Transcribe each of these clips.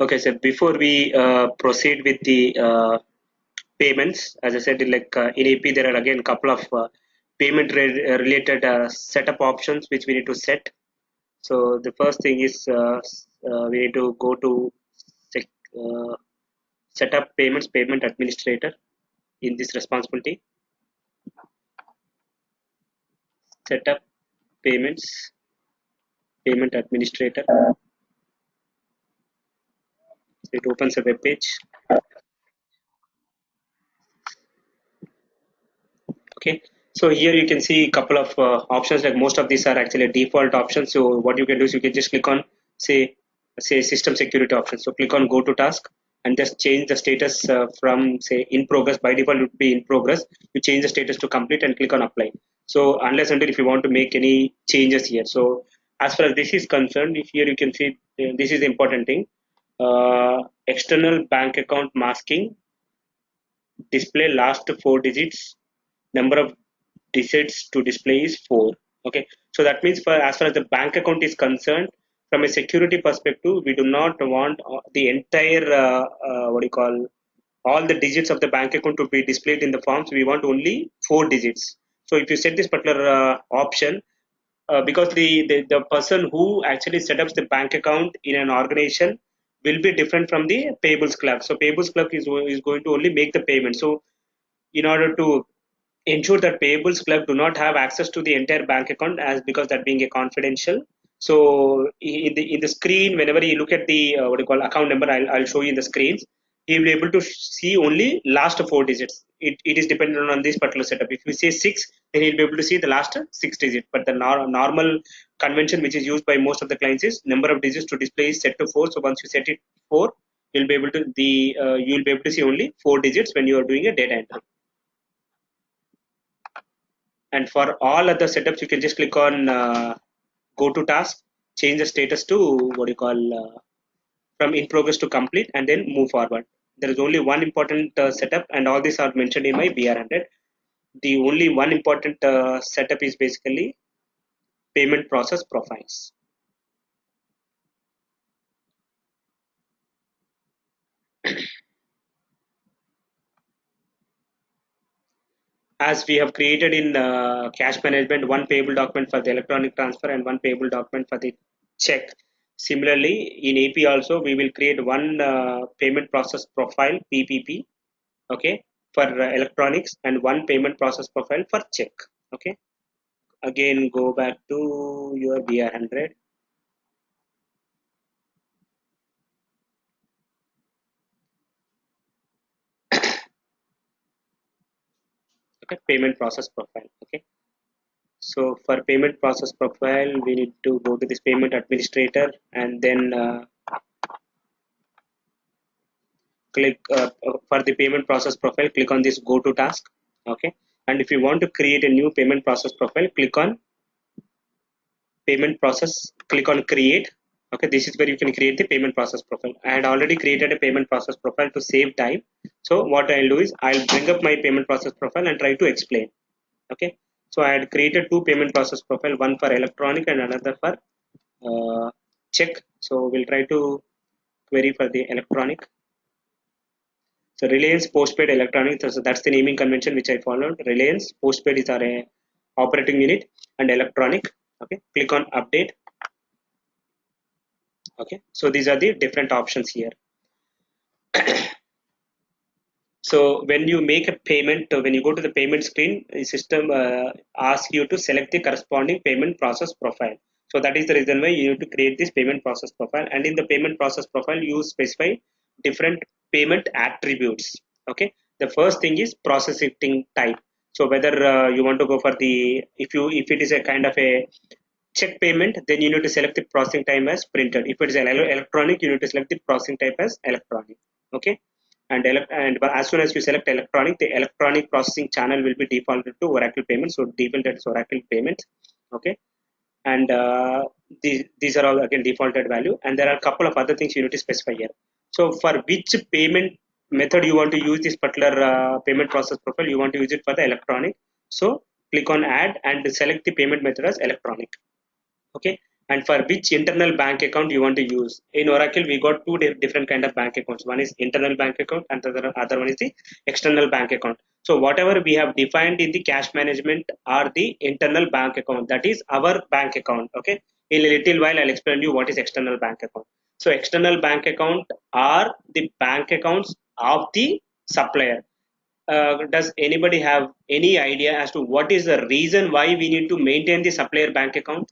Okay, so before we proceed with the payments, as I said, in AP, there are again couple of related setup options which we need to set. So the first thing is we need to go to sec, uh, set up payments, payment administrator in this responsibility. Set up payments, payment administrator. So it opens a web page. Okay, so here you can see a couple of options. Like most of these are actually default options. So what you can do is you can just click on say system security option. So click on go to task and just change the status from say in progress. By default it would be in progress. You change the status to complete and click on apply. So unless until if you want to make any changes here. So as far as this is concerned, if here you can see this is the important thing. External bank account masking, display last four digits, number of digits to display is 4. Okay, so that means for as far as the bank account is concerned, from a security perspective, we do not want the entire what do you call, all the digits of the bank account to be displayed in the forms. We want only 4 digits. So if you set this particular option, because the person who actually set up the bank account in an organization will be different from the payables clerk. So payables clerk is going to only make the payment. So in order to ensure that payables clerk do not have access to the entire bank account, as because that being a confidential. So in the screen, whenever you look at the what you call account number, I'll show you in the screens. He will be able to see only last four digits. It is dependent on this particular setup. If we say 6, then he'll be able to see the last 6 digits. But the normal convention which is used by most of the clients is number of digits to display is set to 4. So once you set it 4, you'll be able to you'll be able to see only 4 digits when you are doing a data entry. And for all other setups, you can just click on go to task, change the status to what you call from in progress to complete, and then move forward. There is only one important setup, and all these are mentioned in my BR100. The only one important setup is basically payment process profiles. As we have created in cash management one payable document for the electronic transfer and one payable document for the check. Similarly, in AP also we will create one payment process profile PPP, okay, for electronics, and one payment process profile for check. Okay, again go back to your BR100. Okay, payment process profile. Okay, so for payment process profile we need to go to this payment administrator, and then click for the payment process profile, click on this go to task. Okay, and if you want to create a new payment process profile, click on payment process, click on create. Okay, this is where you can create the payment process profile. I had already created a payment process profile to save time. So what I'll do is I'll bring up my payment process profile and try to explain. Okay, so I had created two payment process profile, one for electronic and another for check. So we'll try to query for the electronic. So Reliance Postpaid Electronic, so that's the naming convention which I followed. Reliance Postpaid is our operating unit, and electronic. Okay, click on update. Okay, so these are the different options here. So when you make a payment, when you go to the payment screen, the system asks you to select the corresponding payment process profile. So that is the reason why you need to create this payment process profile. And in the payment process profile, you specify different payment attributes. Okay, the first thing is processing type. So whether you want to go for the, if it is a kind of a check payment, then you need to select the processing time as printed. If it is an electronic, you need to select the processing type as electronic. Okay, and as soon as you select electronic, the electronic processing channel will be defaulted to Oracle payments. So defaulted is Oracle payments. Okay, and these are all again defaulted value. And there are a couple of other things you need to specify here. So for which payment method you want to use this particular payment process profile, you want to use it for the electronic. So click on add and select the payment method as electronic. Okay, and for which internal bank account you want to use. In Oracle, we got two different kind of bank accounts. One is internal bank account, and the other one is the external bank account. So whatever we have defined in the cash management are the internal bank account. That is our bank account. Okay. In a little while, I'll explain you what is external bank account. So external bank account are the bank accounts of the supplier. Does anybody have any idea as to what is the reason why we need to maintain the supplier bank account?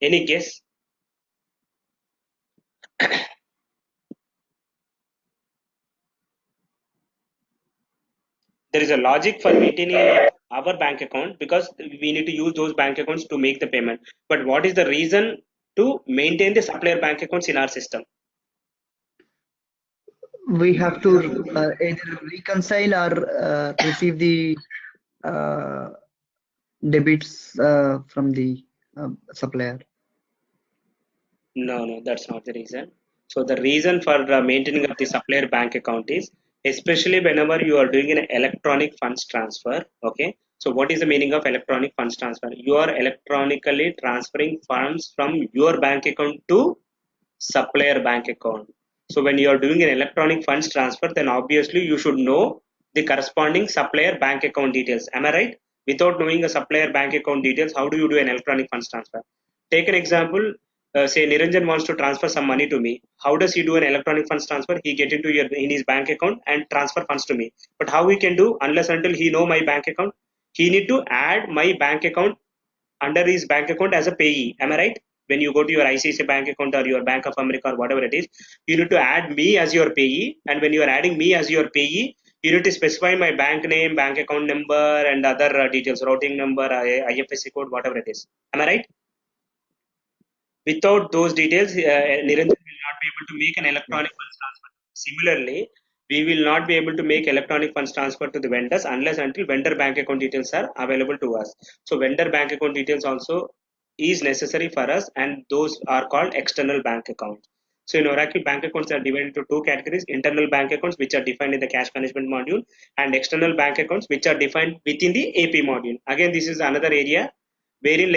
Any guess? There is a logic for maintaining our bank account because we need to use those bank accounts to make the payment. But what is the reason to maintain the supplier bank accounts in our system? We have to either reconcile or receive the uh, debits from the supplier. No, that's not the reason. So the reason for maintaining of the supplier bank account is especially whenever you are doing an electronic funds transfer. Okay. So what is the meaning of electronic funds transfer? You are electronically transferring funds from your bank account to supplier bank account. So when you are doing an electronic funds transfer, then obviously you should know the corresponding supplier bank account details. Am I right? Without knowing a supplier bank account details, how do you do an electronic funds transfer? Take an example. Say Niranjan wants to transfer some money to me. How does he do an electronic funds transfer? He get into in his bank account and transfer funds to me. But how he can do unless until he know my bank account? He need to add my bank account under his bank account as a payee. Am I right? When you go to your ICICI bank account or your Bank of America or whatever it is, you need to add me as your payee. And when you are adding me as your payee, you need to specify my bank name, bank account number, and other details, routing number, IFSC code, whatever it is. Am I right? Without those details, Niranjan will not be able to make an electronic funds transfer. Similarly, we will not be able to make electronic funds transfer to the vendors unless until vendor bank account details are available to us. So vendor bank account details also is necessary for us, and those are called external bank accounts. So in Oracle, bank accounts are divided into two categories: internal bank accounts, which are defined in the cash management module, and external bank accounts, which are defined within the AP module. Again, this is another area wherein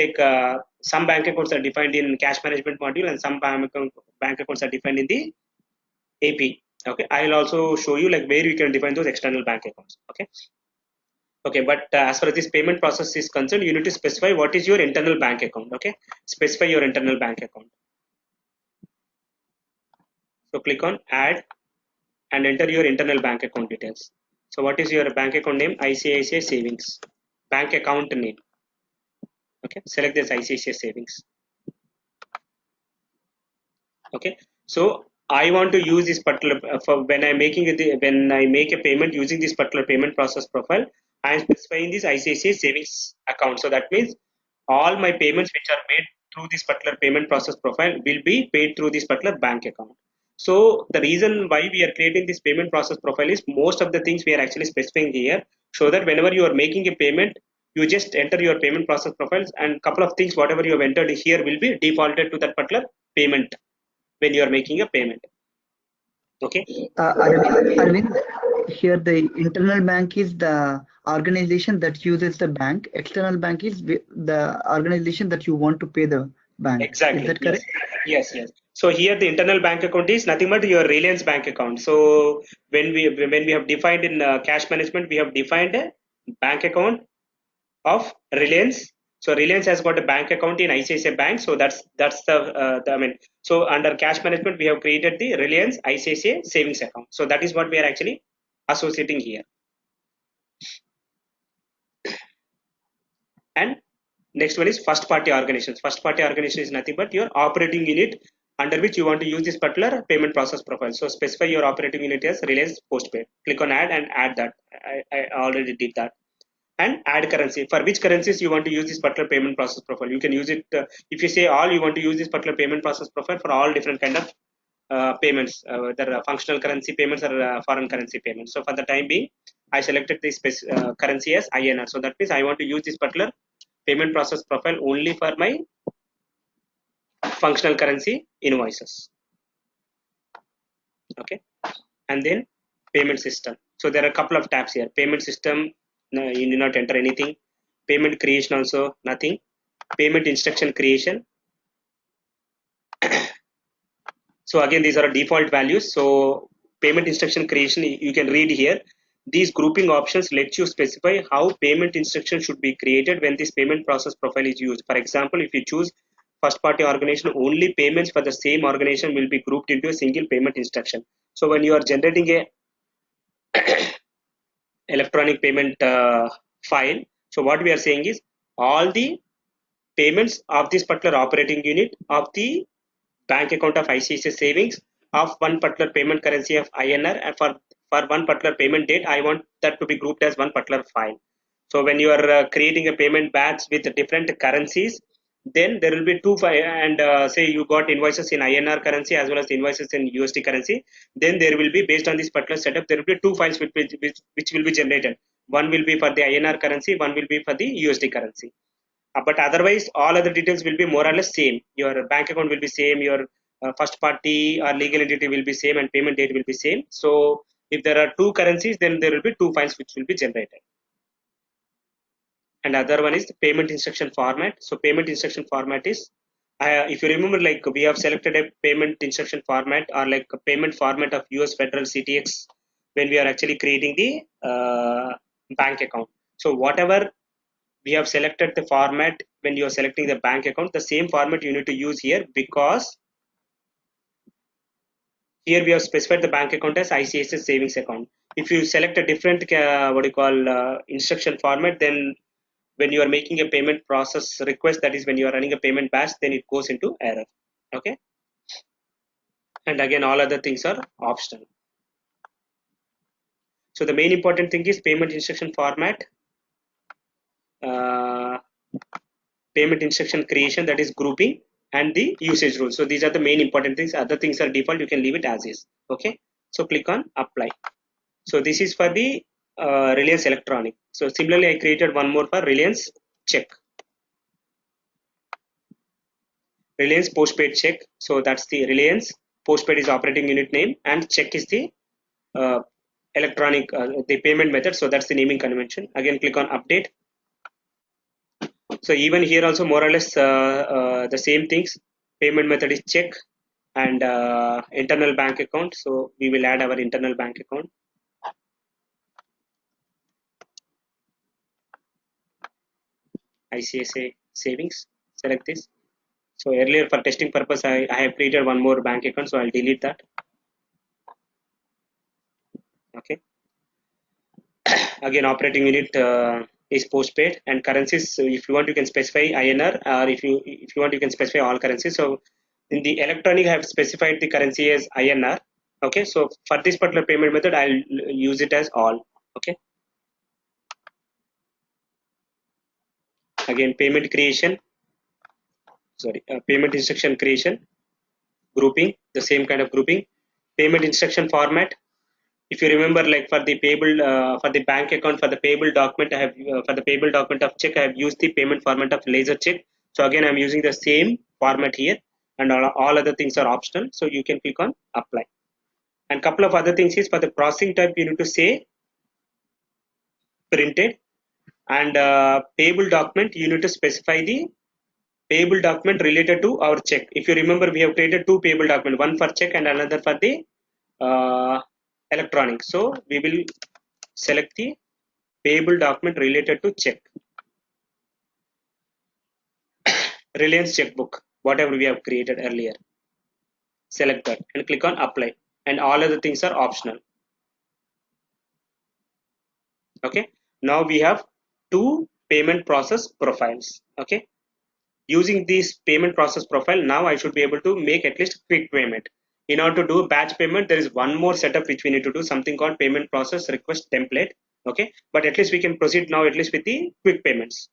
some bank accounts are defined in cash management module and some bank accounts are defined in the AP. Okay, I'll also show you like where you can define those external bank accounts. Okay, okay, but as far as this payment process is concerned, you need to specify what is your internal bank account. Okay, specify your internal bank account. So click on add and enter your internal bank account details. So what is your bank account name? ICICI Savings. Bank account name. Okay, select this ICICI Savings. Okay, so I want to use this particular for when I'm making it when I make a payment using this particular payment process profile, I am specifying this ICICI savings account. So that means all my payments which are made through this particular payment process profile will be paid through this particular bank account. So the reason why we are creating this payment process profile is most of the things we are actually specifying here, so that whenever you are making a payment, you just enter your payment process profiles and couple of things whatever you have entered here will be defaulted to that particular payment when you are making a payment. Okay. Arvind, here the internal bank is the organization that uses the bank. External bank is the organization that you want to pay the bank. Is Exactly. that Yes. correct? Yes. So here the internal bank account is nothing but your Reliance bank account. So when we have defined in cash management, we have defined a bank account of Reliance. So Reliance has got a bank account in ICICI Bank. So that's the I mean. So under cash management, we have created the Reliance ICICI savings account. So that is what we are actually associating here. And next one is first party organizations. First party organization is nothing but your operating unit under which you want to use this particular payment process profile. So specify your operating unit as Reliance Postpaid. Click on add and add that. I already did that. And add currency. For which currencies you want to use this particular payment process profile. You can use it if you say all you want to use this particular payment process profile for all different kind of payments, whether functional currency payments or foreign currency payments. So for the time being, I selected this currency as INR. So that means I want to use this particular payment process profile only for my functional currency invoices. Okay, and then payment system. So there are a couple of tabs here. Payment system, no, you need not enter anything. Payment creation also nothing. Payment instruction creation. So again, these are default values. So payment instruction creation, you can read here. These grouping options let you specify how payment instruction should be created when this payment process profile is used. For example, if you choose first party organization, only payments for the same organization will be grouped into a single payment instruction. So when you are generating a electronic payment file, so what we are saying is all the payments of this particular operating unit of the bank account of ICICI savings of one particular payment currency of INR, and for one particular payment date, I want that to be grouped as one particular file. So when you are creating a payment batch with different currencies, then there will be two and say you got invoices in INR currency as well as invoices in USD currency. Then there will be, based on this particular setup, there will be two files which will be generated. One will be for the INR currency, one will be for the USD currency. But otherwise, all other details will be more or less same. Your bank account will be same, your first party or legal entity will be same, and payment date will be same. So if there are two currencies, then there will be two files which will be generated. And other one is the payment instruction format. So payment instruction format is, if you remember, like we have selected a payment instruction format or like a payment format of US Federal CTX when we are actually creating the bank account. So whatever we have selected the format when you are selecting the bank account, the same format you need to use here, because here we have specified the bank account as ICICI savings account. If you select a different what you call instruction format, then when you are making a payment process request, that is when you are running a payment batch, then it goes into error. Okay, and again all other things are optional. So the main important thing is payment instruction format, uh, payment instruction creation, that is grouping, and the usage rules. So these are the main important things. Other things are default, you can leave it as is. Okay, so click on apply. So this is for the Reliance Electronic. So similarly, I created one more for Reliance check, Reliance postpaid check. So that's the Reliance postpaid is operating unit name, and check is the uh, electronic the payment method. So that's the naming convention. Again, click on update. So even here also more or less the same things. Payment method is check, and internal bank account. So we will add our internal bank account. ICICI savings. Select this. So earlier for testing purpose, I have created one more bank account. So I'll delete that. Okay. Again, operating unit is postpaid, and currencies. So if you want, you can specify INR, or if you want, you can specify all currencies. So in the electronic, I have specified the currency as INR. Okay. So for this particular payment method, I'll use it as all. Okay. Again, payment creation. Sorry, payment instruction creation, grouping, the same kind of grouping. Payment instruction format. If you remember, like for the payable for the bank account, for the payable document, I have for the payable document of check, I have used the payment format of laser check. So again, I'm using the same format here, and all other things are optional. So you can click on apply. And couple of other things is, for the processing type, you need to say printed, and payable document, you need to specify the payable document related to our check. If you remember, we have created two payable document, one for check and another for the electronic. So we will select the payable document related to check, Reliance checkbook, whatever we have created earlier. Select that and click on apply, and all other things are optional. Okay, now we have two payment process profiles. Okay, using this payment process profile, now I should be able to make at least quick payment. In order to do batch payment, there is one more setup which we need to do, something called payment process request template. Okay, but at least we can proceed now at least with the quick payments.